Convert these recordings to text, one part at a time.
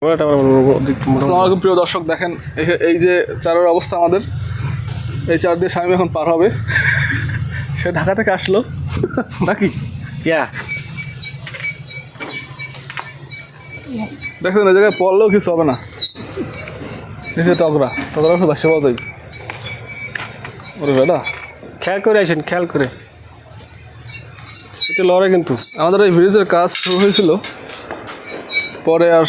আসসালামু আলাইকুম প্রিয় দর্শক, দেখেন এই যে চারের অবস্থা আমাদের। এই চার দিয়ে স্বামী এখন পার হবে। সে ঢাকা থেকে আসলো নাকি? দেখছেন এই জায়গায় পড়লেও কিছু হবে না। নিচে টগরা সব বাসে পাওয়া যাবে। ওরে বেটা, খেয়াল করে আসেন, খেয়াল করে এটা লড়ে। কিন্তু আমাদের এই ব্রিজের কাজ শুরু হয়েছিল, পরে আর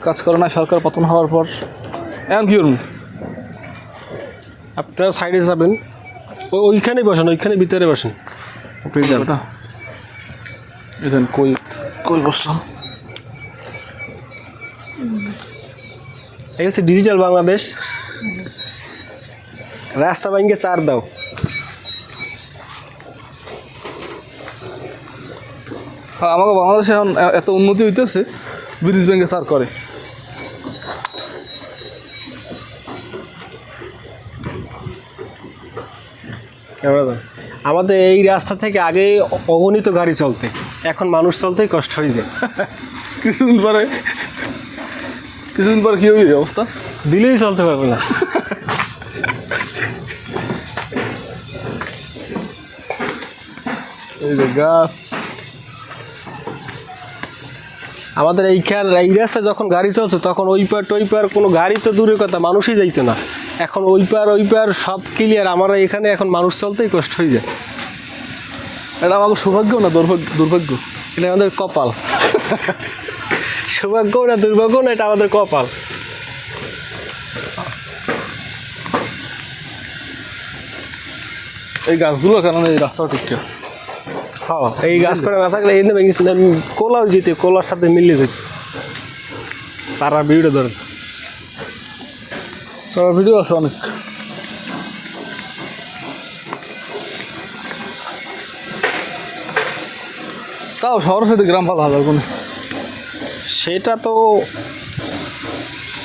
কাজ করে না সরকার পতন হওয়ার পর। এখন কি করুন? আপনারা সাইডে যাবেন, ওইখানেই বসেন, ওইখানে ভিতরে বসেন। বেটা এখানে কই কই বসলাম। এই হচ্ছে ডিজিটাল বাংলাদেশ। রাস্তা ভাঙ্গে চার দাও। আমাকে বাংলাদেশে এখন এত উন্নতি হইতেছে, ব্রিজ ব্যাংকে সার করে। আমাদের এই রাস্তা থেকে আগে অগণিত গাড়ি চলতে, এখন মানুষ চলতেই কষ্ট হয়ে যায়। কিছুদিন পরে কী হবে অবস্থা? দিলেই চলতে পারবে না। এই যে গাছ। আমাদের এই রাস্তা যখন গাড়ি চলছে তখন ওই পার টই পার কোনো গাড়ি তো দূরের কথা, মানুষই যাইতো না। এখন ওই পার সব ক্লিয়ার। আমরা এখানে এখন মানুষ চলতেই কষ্ট হয়ে যায়। এটা আমাকে সৌভাগ্য না দুর্ভাগ্য? এটা আমাদের কপাল। সৌভাগ্য না দুর্ভাগ্য না, এটা আমাদের কপাল। এই গাছগুলো কারণে এই রাস্তাও ঠিক আছে। হ্যাঁ, এই গাছ করে না থাকলে এই কোলাও যেতে, কোলার সাথে মিলিয়ে যেত। সারা ভিডিও ধরেন, সারা ভিডিও আছে অনেক। তাও শহরের সাথে গ্রাম ভালো হবে কোনো। সেটা তো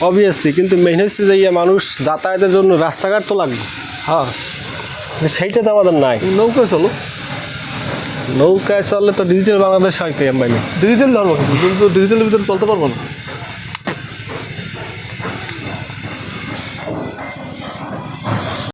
অবভিয়াসলি, কিন্তু মেইন হচ্ছে যে মানুষ যাতায়াতের জন্য রাস্তাঘাট তো লাগবে। হ্যাঁ, সেইটা তো আমাদের নাই। নৌকায় চলো। নৌকায় চললে তো ডিজিটাল বাংলাদেশ হয় কি? ডিজিটাল ধরবো, কিন্তু ডিজিটালের ভিতরে চলতে পারবো না।